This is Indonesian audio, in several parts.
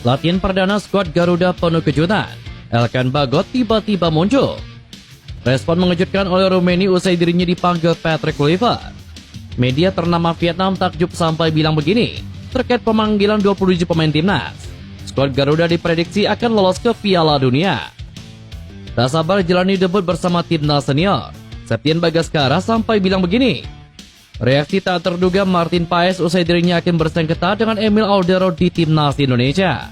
Latihan perdana skuad Garuda penuh kejutan. Elkan Bagot tiba-tiba muncul. Respon mengejutkan oleh Rumeni usai dirinya dipanggil Patrick Kluivert. Media ternama Vietnam takjub sampai bilang begini terkait pemanggilan 27 pemain timnas. Skuad Garuda diprediksi akan lolos ke Piala Dunia. Tak sabar jalani debut bersama timnas senior. Septian Bagaskara sampai bilang begini. Reaksi tak terduga Martin Paes usai dirinya akan bersaing ketat dengan Emil Aldero di timnas Indonesia.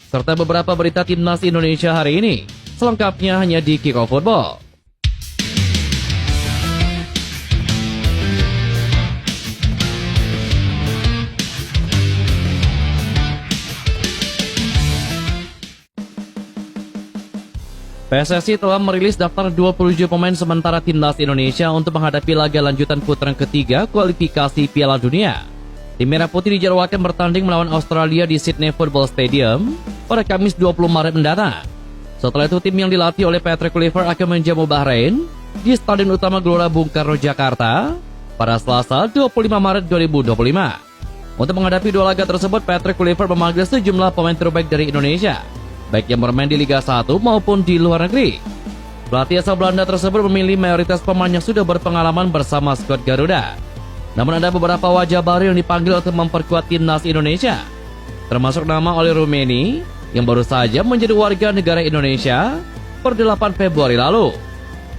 Serta beberapa berita timnas Indonesia hari ini. Selengkapnya hanya di Kickoff Football. PSSI telah merilis daftar 27 pemain sementara timnas Indonesia untuk menghadapi laga lanjutan putaran ketiga kualifikasi Piala Dunia. Tim Merah Putih dijadwalkan bertanding melawan Australia di Sydney Football Stadium pada Kamis 20 Maret mendatang. Setelah itu tim yang dilatih oleh Patrick Kluivert akan menjamu Bahrain di Stadion Utama Gelora Bung Karno, Jakarta pada Selasa 25 Maret 2025. Untuk menghadapi dua laga tersebut, Patrick Kluivert memanggil sejumlah pemain terbaik dari Indonesia, baik yang bermain di Liga 1 maupun di luar negeri. Pelatih asal Belanda tersebut memilih mayoritas pemain yang sudah berpengalaman bersama skuad Garuda. Namun ada beberapa wajah baru yang dipanggil untuk memperkuat timnas Indonesia, termasuk nama Oli Rumeni yang baru saja menjadi warga negara Indonesia per 8 Februari lalu.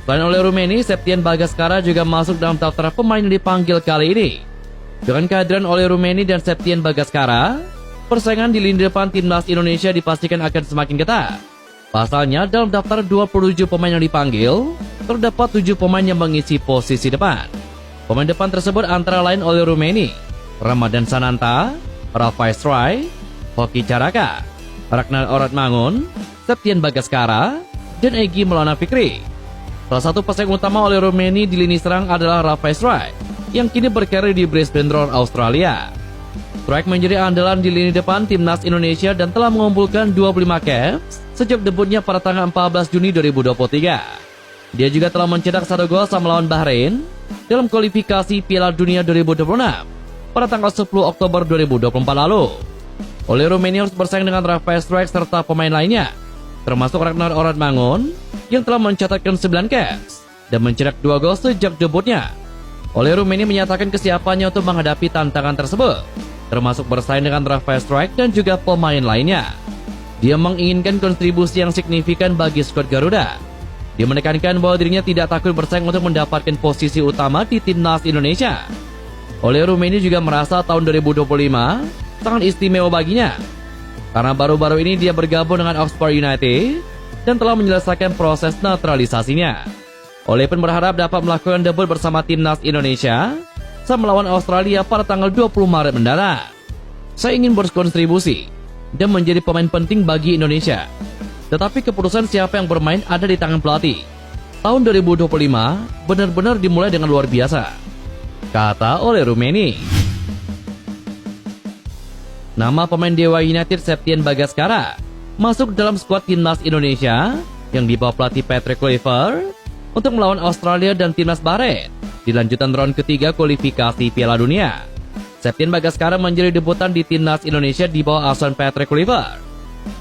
Selain Oli Rumeni, Septian Bagaskara juga masuk dalam daftar pemain yang dipanggil kali ini. Dengan kehadiran Oli Rumeni dan Septian Bagaskara, persaingan di lini depan timnas Indonesia dipastikan akan semakin ketat. Pasalnya, dalam daftar 27 pemain yang dipanggil, terdapat 7 pemain yang mengisi posisi depan. Pemain depan tersebut antara lain Oli Rumeni, Ramadan Sananta, Rafai Stroy, Hoki Caraka, Ragnar Oratmangun, Septian Bagaskara, dan Egy Maulana Fikri. Salah satu pesaing utama Oli Rumeni di lini serang adalah Rafai Stroy, yang kini berkarir di Brisbane Roar, Australia. Strike menjadi andalan di lini depan timnas Indonesia dan telah mengumpulkan 25 caps sejak debutnya pada tanggal 14 Juni 2023. Dia juga telah mencetak 1 gol saat melawan Bahrain dalam kualifikasi Piala Dunia 2026 pada tanggal 10 Oktober 2024 lalu. Oli Rumeni harus bersaing dengan Rafai Strike serta pemain lainnya, termasuk Ragnar Oratmangun yang telah mencatatkan 9 caps dan mencetak 2 gol sejak debutnya. Oli Rumeni menyatakan kesiapannya untuk menghadapi tantangan tersebut, termasuk bersaing dengan Rafai Strike dan juga pemain lainnya. Dia menginginkan kontribusi yang signifikan bagi skuad Garuda. Dia menekankan bahwa dirinya tidak takut bersaing untuk mendapatkan posisi utama di timnas Indonesia. Oli Rumeni juga merasa tahun 2025 sangat istimewa baginya, karena baru-baru ini dia bergabung dengan Oxford United dan telah menyelesaikan proses naturalisasinya. Oli pun berharap dapat melakukan debut bersama timnas Indonesia saat melawan Australia pada tanggal 20 Maret mendatang. Saya ingin berkontribusi dan menjadi pemain penting bagi Indonesia. Tetapi keputusan siapa yang bermain ada di tangan pelatih. Tahun 2025 benar-benar dimulai dengan luar biasa, kata Oli Rumeni. Nama pemain Dewa United Septian Bagaskara masuk dalam skuad timnas Indonesia yang dibawa pelatih Patrick Kluivert untuk melawan Australia dan timnas Bahrain di lanjutan round ketiga kualifikasi Piala Dunia. Septian Bagaskara menjadi debutan di timnas Indonesia di bawah asuhan Patrick Kluivert.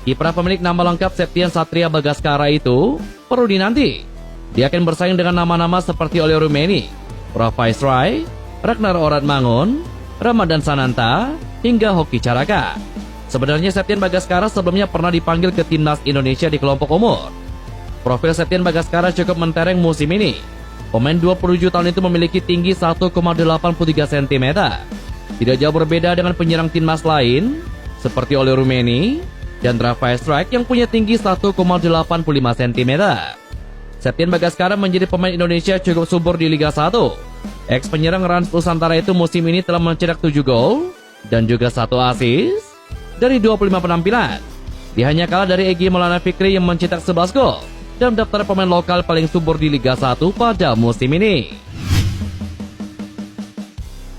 Kiprah pemilik nama lengkap Septian Satria Bagaskara itu perlu dinanti. Dia akan bersaing dengan nama-nama seperti Oli Rumeni, Rafai Stroy, Ragnar Oratmangun, Ramadan Sananta, hingga Hoki Caraka. Sebenarnya Septian Bagaskara sebelumnya pernah dipanggil ke timnas Indonesia di kelompok umur. Profil Septian Bagaskara cukup mentereng musim ini. Pemain 27 tahun itu memiliki tinggi 1,83 cm. Tidak jauh berbeda dengan penyerang timnas lain seperti Oli Rumeni dan Rafai Strike yang punya tinggi 1,85 cm. Septian Bagaskara menjadi pemain Indonesia cukup subur di Liga 1. Ex penyerang Rans Nusantara itu musim ini telah mencetak 7 gol dan juga 1 assist dari 25 penampilan. Dia hanya kalah dari Egy Maulana Fikri yang mencetak 11 gol dalam daftar pemain lokal paling subur di Liga 1 pada musim ini.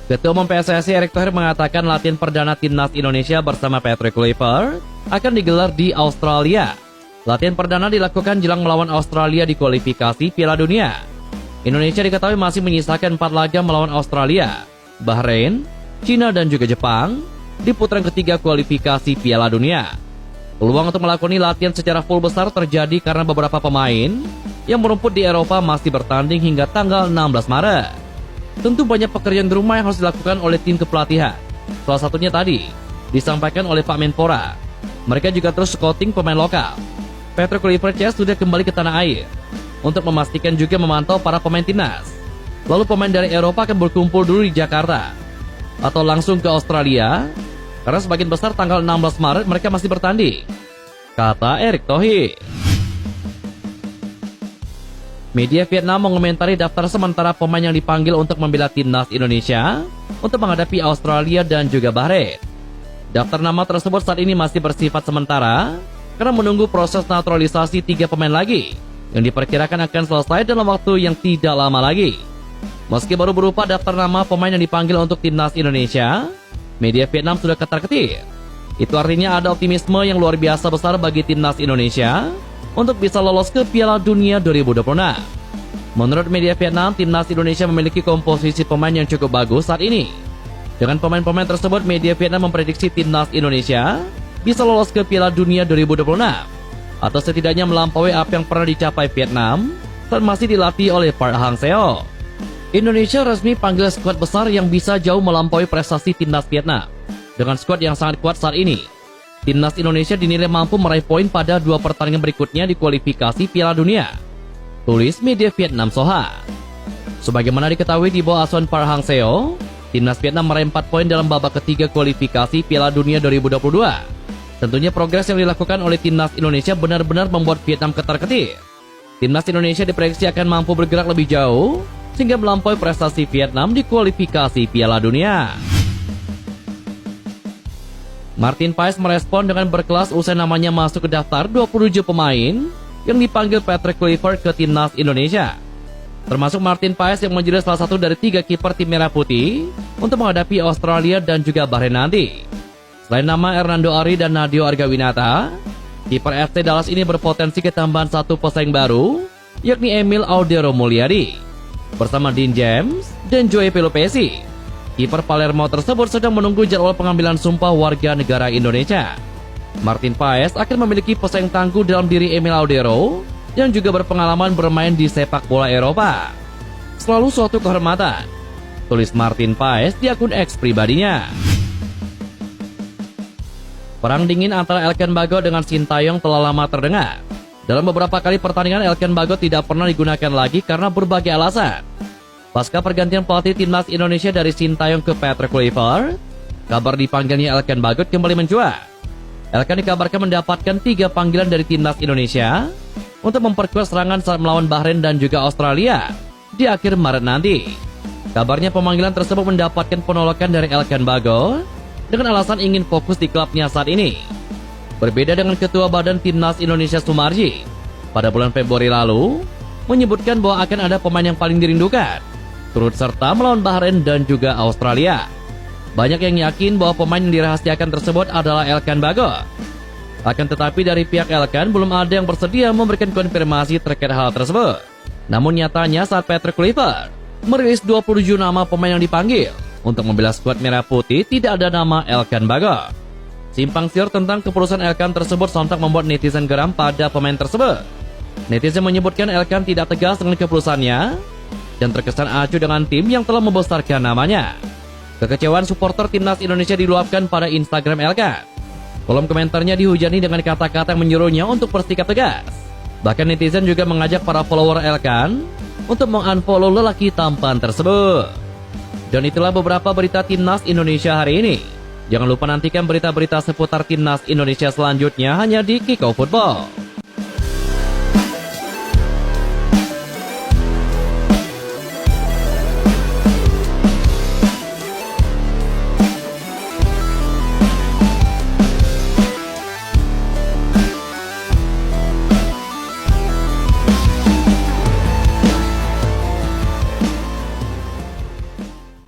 Ketua Umum PSSI Erick Thohir mengatakan latihan perdana timnas Indonesia bersama Patrick Kluivert akan digelar di Australia. Latihan perdana dilakukan jelang melawan Australia di kualifikasi Piala Dunia. Indonesia diketahui masih menyisakan 4 laga melawan Australia, Bahrain, China dan juga Jepang di putaran ketiga kualifikasi Piala Dunia. Peluang untuk melakoni latihan secara full besar terjadi karena beberapa pemain yang merumput di Eropa masih bertanding hingga tanggal 16 Maret. Tentu banyak pekerjaan di rumah yang harus dilakukan oleh tim kepelatihan. Salah satunya tadi disampaikan oleh Pak Menpora. Mereka juga terus scouting pemain lokal. Patrick Kluivert sudah kembali ke tanah air untuk memastikan juga memantau para pemain timnas. Lalu pemain dari Eropa akan berkumpul dulu di Jakarta atau langsung ke Australia, karena sebagian besar tanggal 16 Maret mereka masih bertanding, kata Erick Thohir. Media Vietnam mengomentari daftar sementara pemain yang dipanggil untuk membela timnas Indonesia untuk menghadapi Australia dan juga Bahrain. Daftar nama tersebut saat ini masih bersifat sementara karena menunggu proses naturalisasi 3 pemain lagi yang diperkirakan akan selesai dalam waktu yang tidak lama lagi. Meski baru berupa daftar nama pemain yang dipanggil untuk timnas Indonesia, media Vietnam sudah ketar-ketir. Itu artinya ada optimisme yang luar biasa besar bagi timnas Indonesia untuk bisa lolos ke Piala Dunia 2026. Menurut media Vietnam, timnas Indonesia memiliki komposisi pemain yang cukup bagus saat ini. Dengan pemain-pemain tersebut, media Vietnam memprediksi timnas Indonesia bisa lolos ke Piala Dunia 2026 atau setidaknya melampaui apa yang pernah dicapai Vietnam saat masih dilatih oleh Park Hang-seo. Indonesia resmi panggil skuad besar yang bisa jauh melampaui prestasi timnas Vietnam. Dengan skuad yang sangat kuat saat ini, timnas Indonesia dinilai mampu meraih poin pada 2 pertandingan berikutnya di kualifikasi Piala Dunia, tulis media Vietnam Soha. Sebagaimana diketahui di bawah asuhan Park Hang-seo, timnas Vietnam meraih 4 poin dalam babak ketiga kualifikasi Piala Dunia 2022. Tentunya progres yang dilakukan oleh timnas Indonesia benar-benar membuat Vietnam ketar-ketir. Timnas Indonesia diprediksi akan mampu bergerak lebih jauh sehingga melampaui prestasi Vietnam di kualifikasi Piala Dunia. Martin Paes merespon dengan berkelas usai namanya masuk ke daftar 27 pemain yang dipanggil Patrick Kluivert ke timnas Indonesia. Termasuk Martin Paes yang menjadi salah satu dari 3 kiper tim Merah Putih untuk menghadapi Australia dan juga Bahrain nanti. Selain nama Hernando Ari dan Nadeo Argawinata, kiper FC Dallas ini berpotensi ketambahan 1 pesaing baru, yakni Emil Audero Mulyadi, bersama Dean James dan Joey Pelopesi. Kiper Palermo tersebut sedang menunggu jadwal pengambilan sumpah warga negara Indonesia. Martin Paes akan memiliki pesaing tangguh dalam diri Emil Audero yang juga berpengalaman bermain di sepak bola Eropa. Selalu suatu kehormatan, tulis Martin Paes di akun X pribadinya. Perang dingin antara Elkan Bagot dengan Sintayong telah lama terdengar. Dalam beberapa kali pertandingan, Elkan Bagot tidak pernah digunakan lagi karena berbagai alasan. Pasca pergantian pelatih timnas Indonesia dari Sintayong ke Patrick Kluivert, kabar dipanggilnya Elkan Bagot kembali mencuat. Elkan dikabarkan mendapatkan 3 panggilan dari timnas Indonesia untuk memperkuat serangan saat melawan Bahrain dan juga Australia di akhir Maret nanti. Kabarnya pemanggilan tersebut mendapatkan penolakan dari Elkan Bagot dengan alasan ingin fokus di klubnya saat ini. Berbeda dengan Ketua Badan Timnas Indonesia Sumarji, pada bulan Februari lalu, menyebutkan bahwa akan ada pemain yang paling dirindukan, turut serta melawan Bahrain dan juga Australia. Banyak yang yakin bahwa pemain yang dirahasiakan tersebut adalah Elkan Bagot. Akan tetapi dari pihak Elkan belum ada yang bersedia memberikan konfirmasi terkait hal tersebut. Namun nyatanya saat Patrick Kluivert merilis 27 nama pemain yang dipanggil untuk membela skuad Merah Putih, tidak ada nama Elkan Bagot. Simpang siur tentang keputusan Elkan tersebut sontak membuat netizen geram pada pemain tersebut. Netizen menyebutkan Elkan tidak tegas dengan keputusannya dan terkesan acuh dengan tim yang telah membesarkan namanya. Kekecewaan supporter timnas Indonesia diluapkan pada Instagram Elkan. Kolom komentarnya dihujani dengan kata-kata yang menyuruhnya untuk bersikap tegas. Bahkan netizen juga mengajak para follower Elkan untuk mengunfollow lelaki tampan tersebut. Dan itulah beberapa berita timnas Indonesia hari ini. Jangan lupa nantikan berita-berita seputar timnas Indonesia selanjutnya hanya di Kickoff Football.